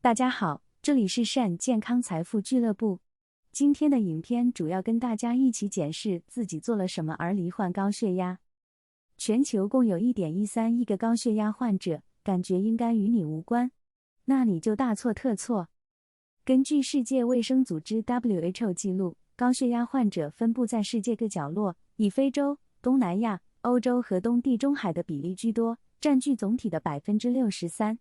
大家好，这里是善健康财富俱乐部。今天的影片主要跟大家一起检视自己做了什么而罹患高血压。全球共有 1.13 亿个高血压患者，感觉应该与你无关，那你就大错特错。根据世界卫生组织 WHO 记录，高血压患者分布在世界各角落，以非洲、东南亚、欧洲和东地中海的比例居多，占据总体的 63%。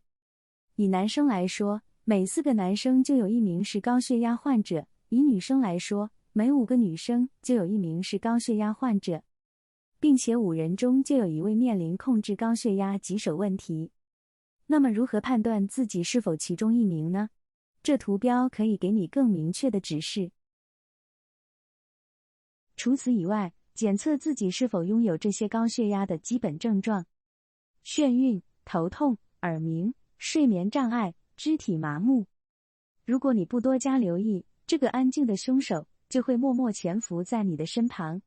以男生来说，每4个男生就有1名是高血压患者；以女生来说，每5个女生就有1名是高血压患者，并且5人中就有1位面临控制高血压棘手问题。那么如何判断自己是否其中1名呢？这图标可以给你更明确的指示。除此以外，检测自己是否拥有这些高血压的基本症状：眩晕、头痛、耳鸣、睡眠障碍、肢体麻木。如果你不多加留意，这个安静的凶手就会默默潜伏在你的身旁。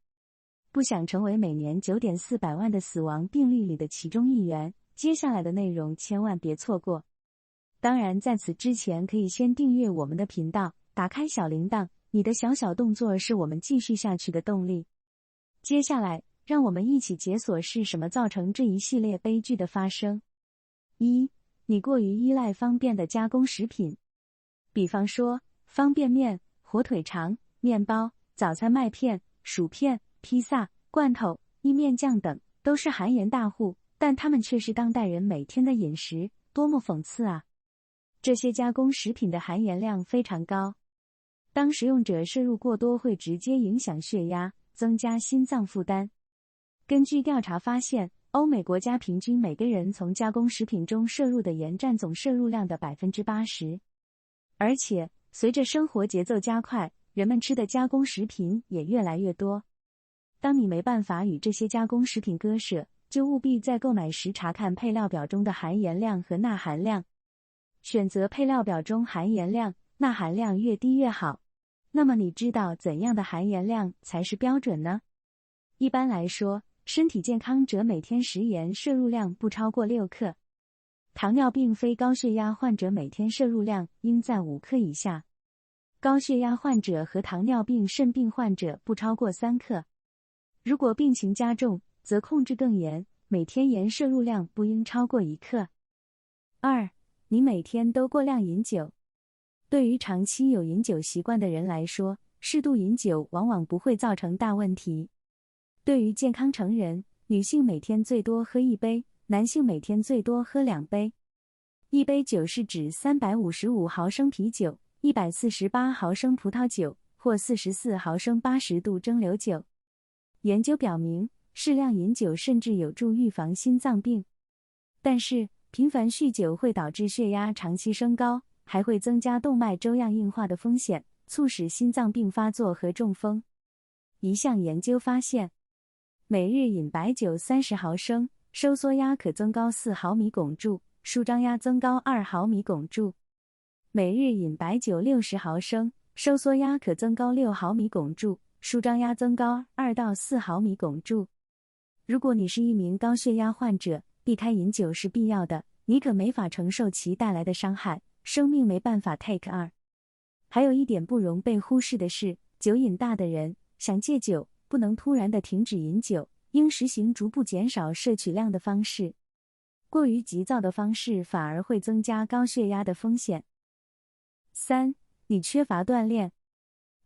不想成为每年9.400万的死亡病例里的其中1员，接下来的内容千万别错过。当然，在此之前可以先订阅我们的频道，打开小铃铛，你的小小动作是我们继续下去的动力。接下来，让我们一起解锁是什么造成这一系列悲剧的发生。1. 你过于依赖方便的加工食品，比方说方便面、火腿肠、面包、早餐麦片、薯片、披萨、罐头、意面酱等，都是含盐大户，但它们却是当代人每天的饮食，多么讽刺啊！这些加工食品的含盐量非常高，当食用者摄入过多，会直接影响血压，增加心脏负担。根据调查发现，欧美国家平均每个人从加工食品中摄入的盐占总摄入量的 80%。而且，随着生活节奏加快，人们吃的加工食品也越来越多。当你没办法与这些加工食品割舍，就务必在购买时查看配料表中的含盐量和钠含量。选择配料表中含盐量、钠含量越低越好。那么你知道怎样的含盐量才是标准呢？一般来说，身体健康者每天食盐摄入量不超过6克。糖尿病非高血压患者每天摄入量应在5克以下。高血压患者和糖尿病肾病患者不超过3克。如果病情加重，则控制更严，每天盐摄入量不应超过1克。2. 你每天都过量饮酒。对于长期有饮酒习惯的人来说，适度饮酒往往不会造成大问题。对于健康成人，女性每天最多喝1杯，男性每天最多喝2杯。1杯酒是指355毫升啤酒、148毫升葡萄酒或44毫升80度蒸馏酒。研究表明，适量饮酒甚至有助预防心脏病。但是，频繁酗酒会导致血压长期升高，还会增加动脉粥样硬化的风险，促使心脏病发作和中风。一项研究发现，每日饮白酒30毫升，收缩压可增高4毫米汞柱，舒张压增高2毫米汞柱。每日饮白酒60毫升，收缩压可增高6毫米汞柱，舒张压增高2到4毫米汞柱。如果你是一名高血压患者，避开饮酒是必要的，你可没法承受其带来的伤害，生命没办法 take 2。还有一点不容被忽视的是，酒瘾大的人想戒酒，不能突然的停止饮酒，应实行逐步减少摄取量的方式。过于急躁的方式反而会增加高血压的风险。3. 你缺乏锻炼。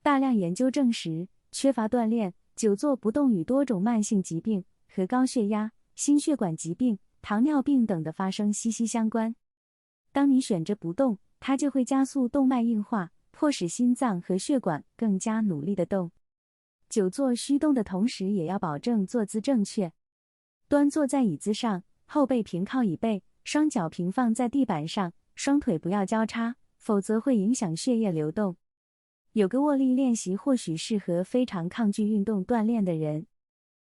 大量研究证实，缺乏锻炼、久坐不动与多种慢性疾病和高血压、心血管疾病、糖尿病等的发生息息相关。当你选着不动，它就会加速动脉硬化，迫使心脏和血管更加努力地动。久坐需动的同时，也要保证坐姿正确。端坐在椅子上，后背平靠椅背，双脚平放在地板上，双腿不要交叉，否则会影响血液流动。有个握力练习或许适合非常抗拒运动锻炼的人。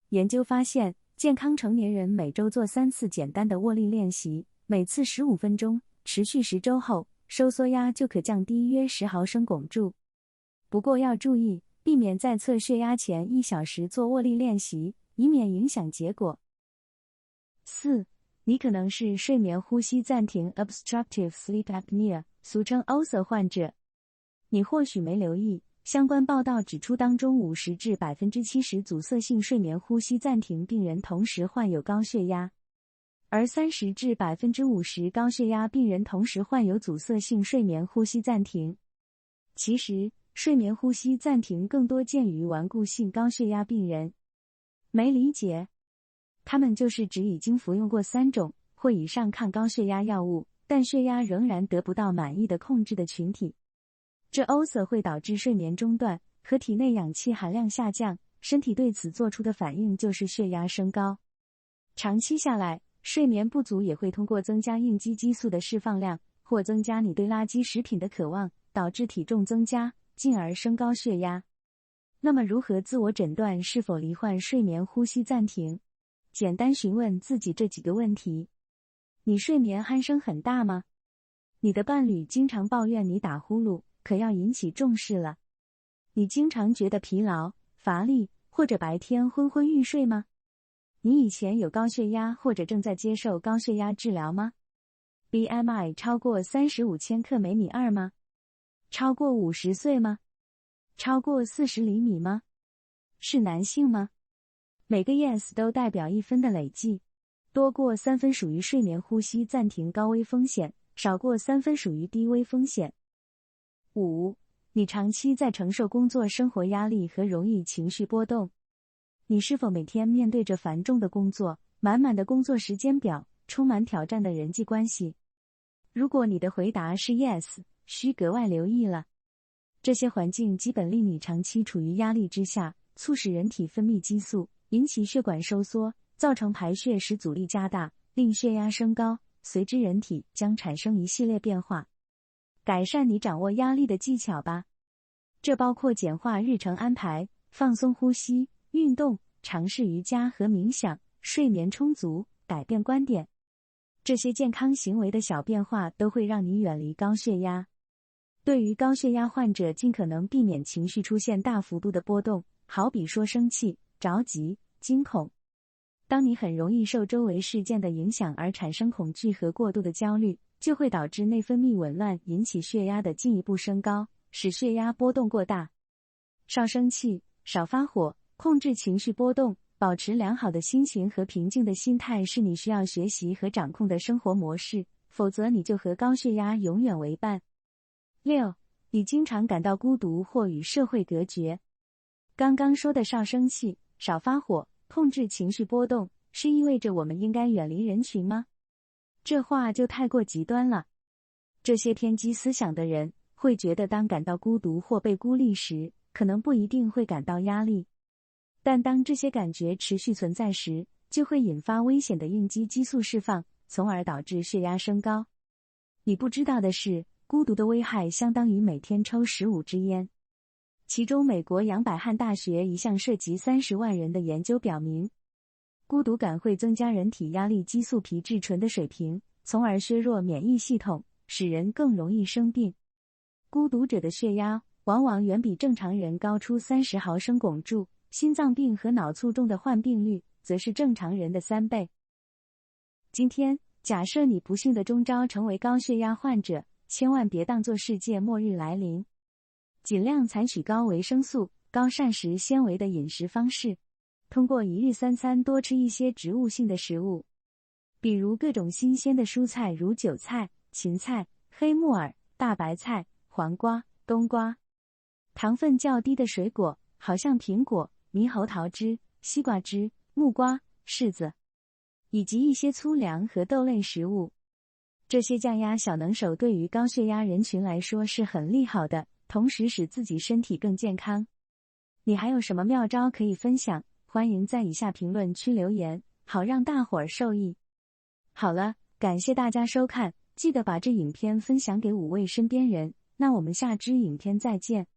研究发现，健康成年人每周做3次简单的握力练习，每次15分钟，持续10周后，收缩压就可降低约10毫升汞柱。不过要注意，避免在测血压前1小时做握力练习，以免影响结果。4. 你可能是睡眠呼吸暂停 （Obstructive Sleep Apnea）， 俗称 OSA 患者。你或许没留意，相关报道指出，当中50%至70%阻塞性睡眠呼吸暂停病人同时患有高血压，而30%至50%高血压病人同时患有阻塞性睡眠呼吸暂停。其实，睡眠呼吸暂停更多见于顽固性高血压病人。没理解？他们就是指已经服用过3种或以上抗高血压药物，但血压仍然得不到满意的控制的群体。这 OSA 会导致睡眠中断和体内氧气含量下降，身体对此做出的反应就是血压升高。长期下来，睡眠不足也会通过增加应激激素的释放量，或增加你对垃圾食品的渴望，导致体重增加，进而升高血压。那么如何自我诊断是否罹患睡眠呼吸暂停？简单询问自己这几个问题：你睡眠鼾声很大吗？你的伴侣经常抱怨你打呼噜，可要引起重视了。你经常觉得疲劳、乏力，或者白天昏昏欲睡吗？你以前有高血压或者正在接受高血压治疗吗？ BMI 超过35千克每米2吗？超过50岁吗？超过40厘米吗？是男性吗？每个 yes 都代表1分的累计，多过3分属于睡眠呼吸暂停高危风险，少过3分属于低危风险。5. 你长期在承受工作生活压力和容易情绪波动。你是否每天面对着繁重的工作、满满的工作时间表、充满挑战的人际关系？如果你的回答是 yes， 需格外留意了。这些环境基本令你长期处于压力之下，促使人体分泌激素，引起血管收缩，造成排血时阻力加大，令血压升高，随之人体将产生一系列变化。改善你掌握压力的技巧吧。这包括简化日程安排、放松呼吸、运动、尝试瑜伽和冥想、睡眠充足、改变观点。这些健康行为的小变化都会让你远离高血压。对于高血压患者，尽可能避免情绪出现大幅度的波动，好比说生气、着急、惊恐。当你很容易受周围事件的影响而产生恐惧和过度的焦虑，就会导致内分泌紊乱，引起血压的进一步升高，使血压波动过大。少生气，少发火，控制情绪波动，保持良好的心情和平静的心态是你需要学习和掌控的生活模式，否则你就和高血压永远为伴。6. 你经常感到孤独或与社会隔绝。刚刚说的少生气、少发火、控制情绪波动，是意味着我们应该远离人群吗？这话就太过极端了。这些偏激思想的人会觉得，当感到孤独或被孤立时，可能不一定会感到压力。但当这些感觉持续存在时，就会引发危险的应激激素释放，从而导致血压升高。你不知道的是，孤独的危害相当于每天抽15支烟。其中，美国杨百翰大学一项涉及30万人的研究表明，孤独感会增加人体压力激素皮质醇的水平，从而削弱免疫系统，使人更容易生病。孤独者的血压往往远比正常人高出30毫升汞柱，心脏病和脑卒中的患病率则是正常人的3倍。今天，假设你不幸的中招成为高血压患者，千万别当作世界末日来临。尽量采取高维生素、高膳食纤维的饮食方式，通过一日3餐多吃一些植物性的食物，比如各种新鲜的蔬菜，如韭菜、芹菜、黑木耳、大白菜、黄瓜、冬瓜。糖分较低的水果，好像苹果、猕猴桃汁、西瓜汁、木瓜、柿子，以及一些粗粮和豆类食物。这些降压小能手对于高血压人群来说是很利好的，同时使自己身体更健康。你还有什么妙招可以分享？欢迎在以下评论区留言，好让大伙儿受益。好了，感谢大家收看，记得把这影片分享给5位身边人，那我们下支影片再见。